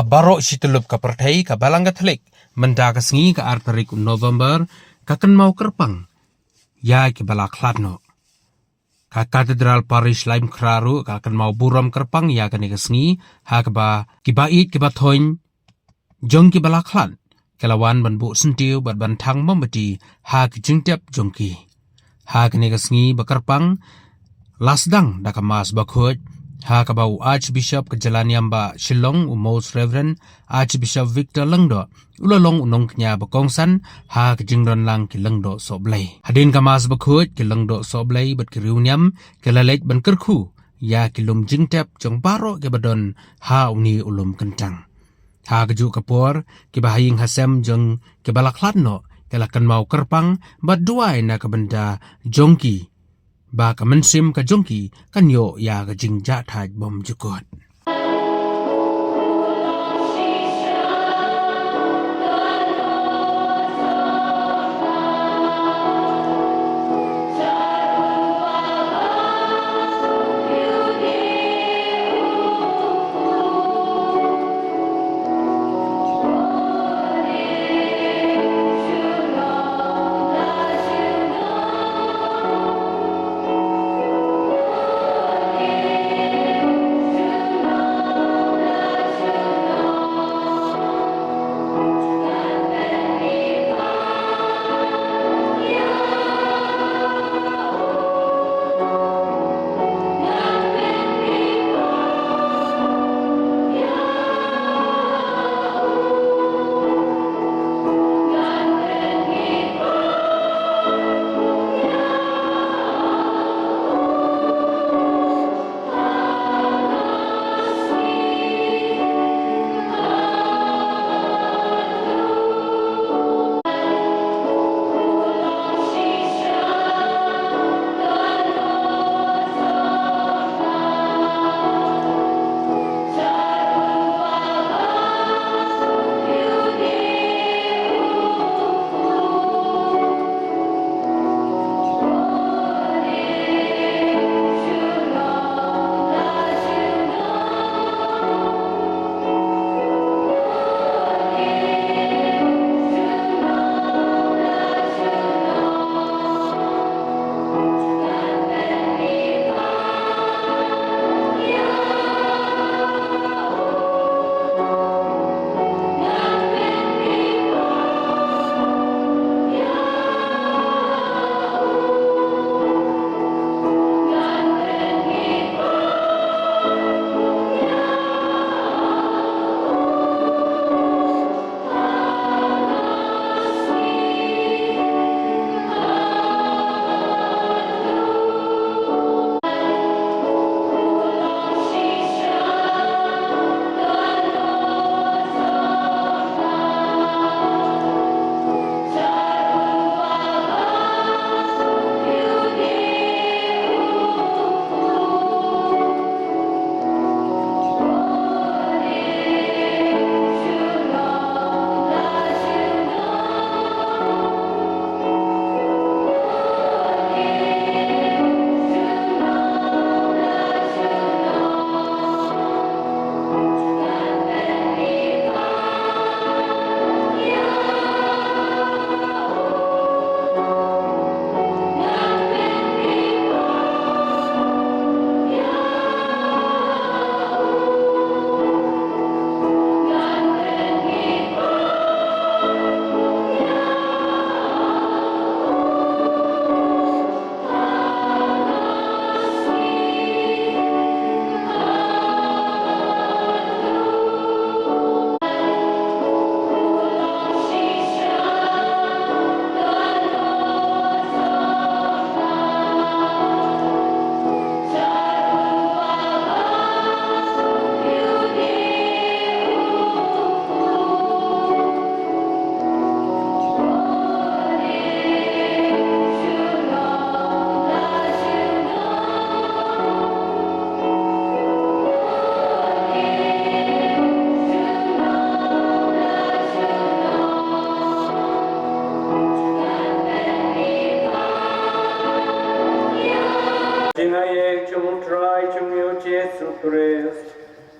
Barok situlup ka pertai ka balang Katolik menda ka sengi ka artarik November ka kan mau kerpang ya ki bala kladno ka katedral parish laim kraru ka kan mau buram kerpang ya ka ni ka sengi ha ka ba ki ba it ki ba thoin jong ki bala klan kelawan ban bu sentiu bat ban thang mamati ha ki jingtep jongki ha ka ni ka sengi ba kerpang lasdang da ka mas ba khoj ha ka bau Archbishop ke Jalaniamba Shillong Most Reverend Archbishop Victor Langdo ulalong unong knya bakongsan ha ke jingron lang ki Langdo soblay hadin ka mas bakhut ki Langdo soblay bat ki riunyam ke lalej ban kerkhu ya ki lum jingtep jong baro ke badon ha uni ulum kentang ha ke ju kapor ki bahaying hasem jong ke balaklatno ke lakan mau kerpang bat duai na ke benda jongki ba ka mensim ka jongki kan yo ya ka jingja thaj bom jukot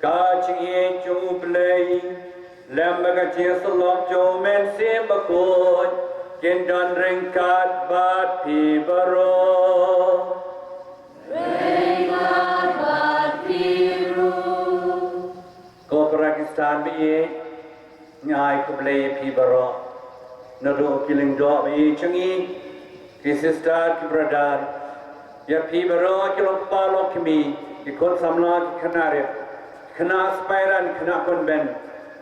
Kaching chu play, lembaga chesalom jo men sim bakot, kindon ring kat bat pi baro. Ko Pakistan bi nyai ko play pi baro. Nado killing do bi changi, ki sister ki brother, ya pi baro kilo palo kimi, ki kon samla ki kanare. Kena spairan kena konben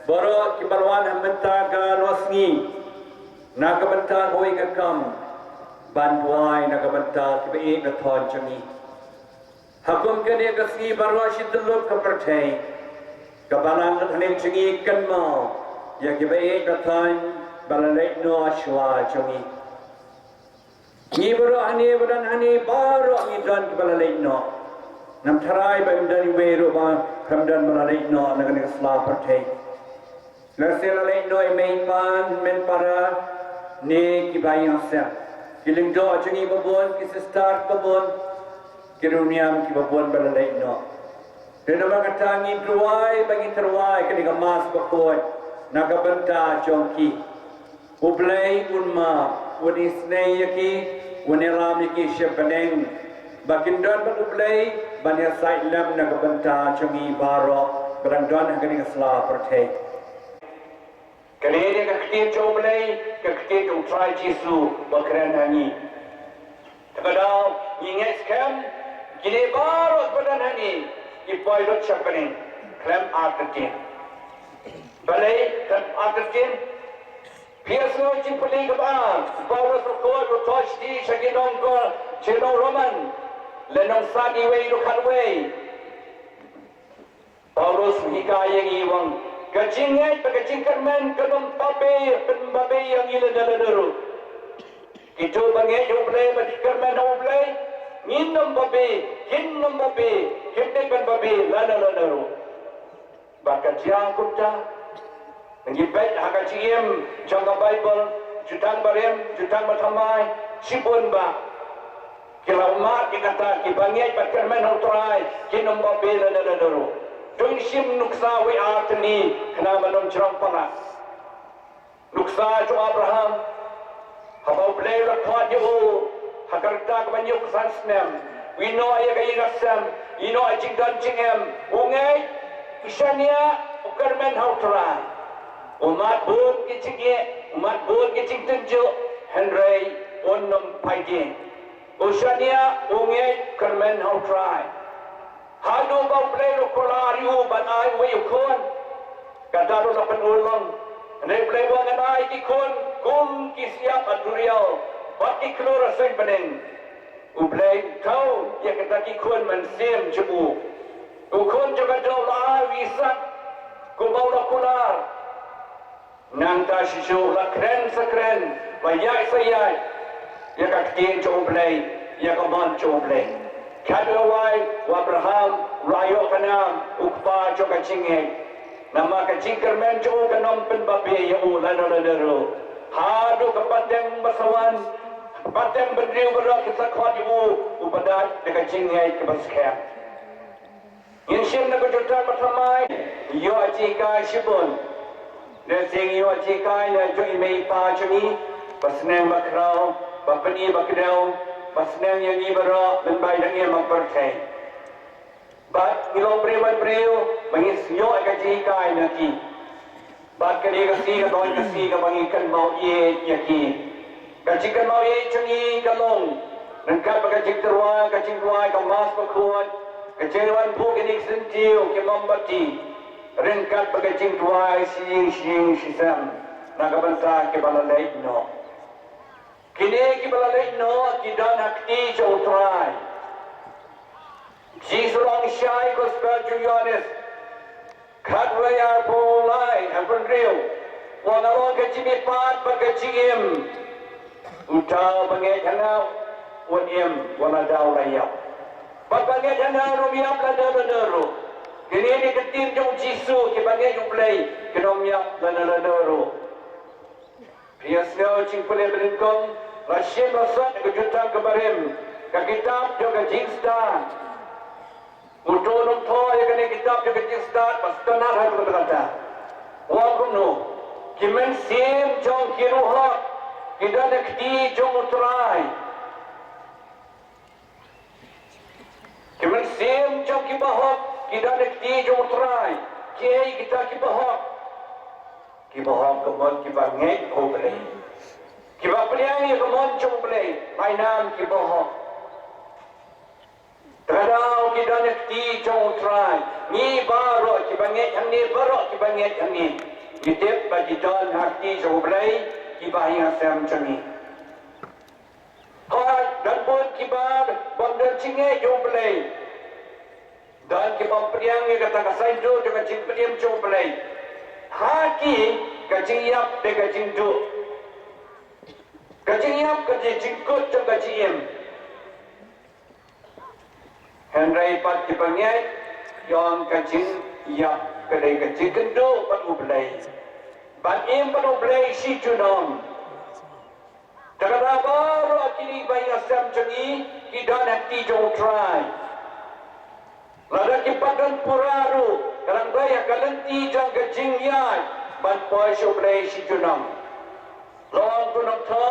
baro ki balwan hamta ga losngi na ka banta hoi ka kam banwai na ka banta ki be na thon chami hakum ke ne ka si baro shidlu ka perthai ka balan ka thane chingi kan mau ya ki be na thon balalai no shwa chami ni baro ani badan ani baro ni dan ki balalai no nam tharai ba imdani weru ba kamdan malalai no nagani sla perthai lasela lai no main pan men para ne ki bai asya kiling do chungi babon ki sister babon kiruniam ki babon balalai no tena magatangi truai bagi terwai kani ka mas bakoi nagabanta chongki ublai unma unisne yaki unelam yaki shepaneng bakindon ba ublai banya sai lam na kabanta chami baro berangdon hagani sla perthai kali ka khti choblai ka khti tu try jisu bakran hani tabadao inge scam gine baro badan hani ipoi lot chapani klam artin balai klam artin piaso chipuli ka ba baro ko to toshti shagidong ko cheno roman lenong sadi wei lo khalwei Paulus hikayang iwang kajingai pagajing karmen kadom pabe penbabe yang ila daladero kito bangai oblay bagi karmen oblay nginom babe kinnom babe kite penbabe daladero bakajang kota ngibet hakajiem jangka bible jutang barem jutang matamai sibun ba Kila umat dikata kibangyay pagkarmen hotray kinom babela na nadaro. Dung sim nuksa we atni kena manom cerong pana. Nuksa jo Abraham habau blay rakwad yo hakarta kabanyok sansnem. We know ay kayingasam, you know ay jingdan jingem. Ungay isanya pagkarmen hotray. Umat bun kicingye, umat bun kicingtunjo Henry onnom paidin. Ushania unge kermen how try. Hado bau play lo kolariu ban ai we ukon. Kata lo nak penulong. Ne play wangan ai ikon kum kisiap adurial. Baki klora sing pening. Uplay kau ya kata ikon man sim jebu. Ukon juga do la wisak. Ku bau lo kolar. Nang ta shishu la kren sakren. Bayai sayai. Ya kaktiin coblay, ya kaman coblay. Kadawai, Abraham, rayo kanam, ukpa jo kacingay. Nama kacing kermen jo kanom penbabe ya ulanolero. Hado kapateng basawan, kapateng berdriu berak kita kuat ibu upadat de kacingay kebaskam. Insyim na kujutan matamay, yo ajika shibun. Desing yo ajika na jo imay pa chumi, pasneng bakraw. Bapani bakdaw pasnang yang ibara menbai dengan mempercayai. Bat ngilong preman preo mengisyo agaji kai naki. Bat kali kasi ka mangikan mau ye yaki. Kajikan mau ye chungi kalong. Nangkat bagajik terwa kajing tuai kamas pakuat. Kajeruan bu kenik sentiu ke membati. Rengkat bagajik tuai sing sisam. Nakabanta ke balalai no. Kini kibalalay no kidan hakti sa utray. Jisurang siyay gospel Julianis. Kadwaya polay ang pendriyo. Wanalong kajimipat pagkajim. Utaw bangay hanaw. Wanim wanadaw layaw. Pagpangay hanaw rumiyap ladaro. Kini ni ketim yung Jisu kibangay yung play. Kinomiyap ladaro. Biasnya cing pulih berengkong Rasyim rasat kejutan kebarim Kakitab juga jingstan Uto nung thoa ya kene kitab ya kecil start pas tenar hai kata. Wa kuno kimen sim jong kiruha kita nekti jong utrai. Kimen sim jong kibahok kita nekti jong utrai. Kiai kita kibahok. Kibahok kemon kibangek ho play. Kibah peliang ya kemon jong play. Mainam kibahok. Terhadap kita nekti jong utrai. Ni baru kibangek yang ni baru kibangek yang ni. Kita bagi don hati jong play. Kibah yang asam cami. Hak dan pun kibah bandar cingai jong play. Dan kibah peliang ya kata kasai do dengan cing peliang jong play. Haki kacing yap de kacing do. Kacing yap kacing jingkut jong kacing yam. Henry pat dipangit yang kacing yap kedai kacing kendo pat ublay. Ban im pat ublay si junong. Takada baru akini bayi asam cengi kidan hati jong try. Lada kipadan puraru kadang baya kalenti jong kacing yai ban poi ublay si junong. Long kunong tha,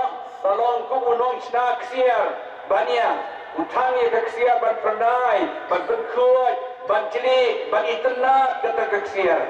long kunong snak siar bania. Utang ya keksiar ban pernai, ban berkuat, ban celik, ban itenat kata keksiar.